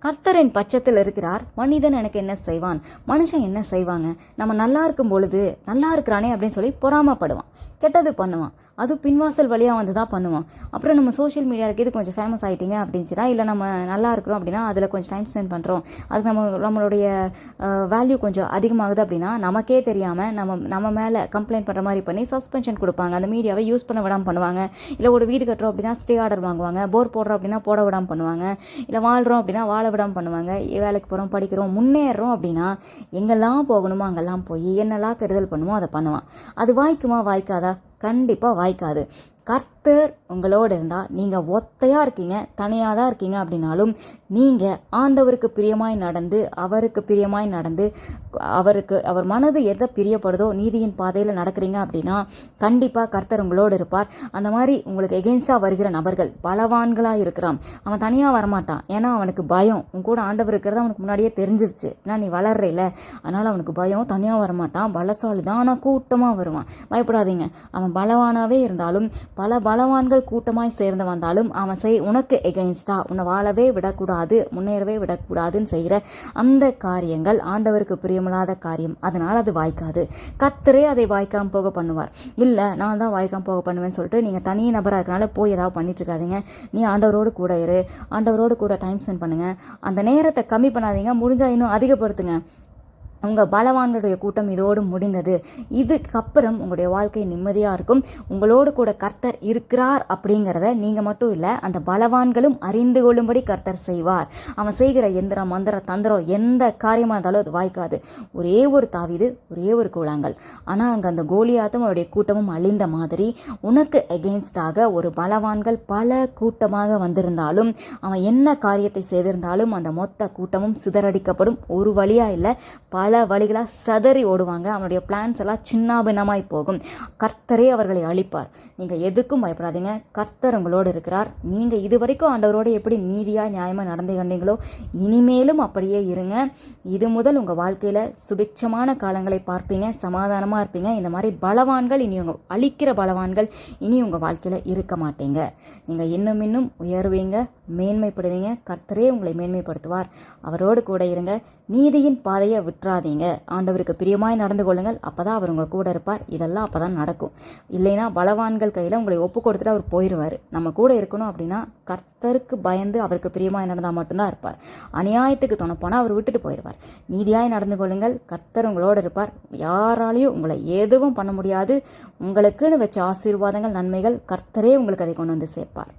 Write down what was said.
கர்த்தரின் பட்சத்தில் இருக்கிறார், மனிதன் எனக்கு என்ன செய்வான், மனுஷன் என்ன செய்வாங்க, நம்ம நல்லா இருக்கும் பொழுது நல்லா இருக்கிறானே அப்படின்னு சொல்லி பொறாமப்படுவான், கெட்டது பண்ணுவான், அது பின்வாசல் வழியாக வந்து தான் பண்ணுவோம். அப்புறம் நம்ம சோஷியல் மீடியாவுக்கு இது கொஞ்சம் ஃபேமஸ் ஆகிட்டீங்க அப்படின்னுச்சுன்னா, இல்லை நம்ம நல்லா இருக்கிறோம் அப்படின்னா அதில் கொஞ்சம் டைம் ஸ்பெண்ட் பண்ணுறோம், அது நம்மளுடைய வேல்யூ கொஞ்சம் அதிகமாகுது அப்படின்னா நமக்கே தெரியாமல் நம்ம மேலே கம்ப்ளைண்ட் பண்ணுற மாதிரி பண்ணி சஸ்பென்ஷன் கொடுப்பாங்க, அந்த மீடியாவை யூஸ் பண்ண விடாமல் பண்ணுவாங்க. இல்லை ஒரு வீடு கட்டுறோம் அப்படின்னா ஸ்டே ஆர்டர் வாங்குவாங்க, போர் போடுறோம் அப்படின்னா போட விடாமல் பண்ணுவாங்க, இல்லை வாழ்கிறோம் அப்படின்னா வாழ விடாமல் பண்ணுவாங்க, வேலைக்கு போகிறோம் படிக்கிறோம் முன்னேறோம் அப்படின்னா எங்கெல்லாம் போகணுமோ அங்கெல்லாம் போய் என்னெல்லாம் கெடுதல் பண்ணுமோ அதை பண்ணுவான். அது வாய்க்குமா வாய்க்காதா? கண்டிப்பாக வாய்க்காது. கர்த்தர் உங்களோடு இருந்தால் நீங்கள் ஒத்தையாக இருக்கீங்க, தனியாக தான் இருக்கீங்க அப்படின்னாலும் நீங்கள் ஆண்டவருக்கு பிரியமாய் நடந்து அவருக்கு பிரியமாய் நடந்து அவர் மனது எதை பிரியப்படுதோ நீதியின் பாதையில் நடக்கிறீங்க அப்படின்னா கண்டிப்பாக கர்த்தர் உங்களோடு இருப்பார். அந்த மாதிரி உங்களுக்கு எகென்ஸ்டாக வருகிற நபர்கள் பலவான்களாக இருக்கிறான், அவன் தனியாக வரமாட்டான். ஏன்னா அவனுக்கு பயம், உன் கூட ஆண்டவர் இருக்கிறது அவனுக்கு முன்னாடியே தெரிஞ்சிருச்சு. ஏன்னா நீ வளர்றல, அதனால் அவனுக்கு பயம், தனியாக வரமாட்டான், பலசாலி தான், ஆனால் கூட்டமாக வருவான். பயப்படாதீங்க, அவன் பலவானாகவே இருந்தாலும் பல பலவான்கள் கூட்டமாய் சேர்ந்து வந்தாலும் அவன் உனக்கு எகெயின்ஸ்டா உன்னை வாழவே விடக்கூடாது, முன்னேறவே விடக்கூடாதுன்னு செய்கிற அந்த காரியங்கள் ஆண்டவருக்கு பிரியமில்லாத காரியம். அதனால் அது வாய்க்காது. கர்த்தரே அதை வாய்க்காமல் போக பண்ணுவார். இல்லை நான் தான் வாய்க்காமல் போக பண்ணுவேன்னு சொல்லிட்டு நீங்கள் தனி நபராக இருக்கனால போய் ஏதாவது பண்ணிட்டு இருக்காதீங்க. நீ ஆண்டவரோடு கூட இரு, ஆண்டவரோடு கூட டைம் ஸ்பெண்ட் பண்ணுங்கள். அந்த நேரத்தை கம்மி பண்ணாதீங்க, முடிஞ்சால் இன்னும் அதிகப்படுத்துங்க. உங்கள் பலவான்களுடைய கூட்டம் இதோடு முடிந்தது. இதுக்கப்புறம் உங்களுடைய வாழ்க்கை நிம்மதியாக இருக்கும். உங்களோடு கூட கர்த்தர் இருக்கிறார் அப்படிங்கிறத நீங்கள் மட்டும் இல்லை, அந்த பலவான்களும் அறிந்து கொள்ளும்படி கர்த்தர் செய்வார். அவன் செய்கிற எந்திரம் மந்திர தந்திரம் எந்த காரியமாக இருந்தாலும் அது வாய்க்காது. ஒரே ஒரு தாவீது, ஒரே ஒரு கூழாங்கல். ஆனால் அங்கே அந்த கோலியாத்தும் அவருடைய கூட்டமும் அழிந்த மாதிரி உனக்கு எகெயின்ஸ்டாக ஒரு பலவான்கள் பல கூட்டமாக வந்திருந்தாலும் அவன் என்ன காரியத்தை செய்திருந்தாலும் அந்த மொத்த கூட்டமும் சிதறடிக்கப்படும். ஒரு வழியாக இல்லை, பல வழிகளாக சதறி ஓடுவாங்க. அவனுடைய பிளான்ஸ் எல்லாம் சின்னாபின்னமாய் போகும். கர்த்தரே அவர்களை அழிப்பார். நீங்கள் எதுக்கும் பயப்படாதீங்க, கர்த்தர் உங்களோடு இருக்கிறார். நீங்கள் இதுவரைக்கும் ஆண்டவரோடு எப்படி நீதியாக நியாயமாக நடந்து கண்டீங்களோ இனிமேலும் அப்படியே இருங்க. இது முதல் உங்கள் வாழ்க்கையில் சுபிட்சமான காலங்களை பார்ப்பீங்க, சமாதானமாக இருப்பீங்க. இந்த மாதிரி பலவான்கள் இனி உங்கள் அழிக்கிற பலவான்கள் இனி உங்கள் வாழ்க்கையில் இருக்க மாட்டீங்க. நீங்கள் இன்னும் இன்னும் உயர்வீங்க, மேன்மைப்படுவீங்க. கர்த்தரே உங்களை மேன்மைப்படுத்துவார். அவரோடு கூட இருங்க. நீதியின் பாதையை விட்டுறாதீங்க. ஆண்டவருக்கு பிரியமாய் நடந்து கொள்ளுங்கள். அப்போ தான் அவர் உங்கள் கூட இருப்பார். இதெல்லாம் அப்போ தான் நடக்கும். இல்லைன்னா பலவான்கள் கையில் உங்களை ஒப்பு கொடுத்துட்டு அவர் போயிடுவார். நம்ம கூட இருக்கணும் அப்படின்னா கர்த்தருக்கு பயந்து அவருக்கு பிரியமாய் நடந்தால் மட்டும்தான் இருப்பார். அநியாயத்துக்கு துணைப்போனால் அவர் விட்டுட்டு போயிடுவார். நீதியாய் நடந்து கொள்ளுங்கள். கர்த்தர் உங்களோடு இருப்பார். யாராலையும் உங்களை எதுவும் பண்ண முடியாது. உங்களுக்குன்னு வச்ச ஆசீர்வாதங்கள், நன்மைகள் கர்த்தரே உங்களுக்கு அதை கொண்டு வந்து சேர்ப்பார்.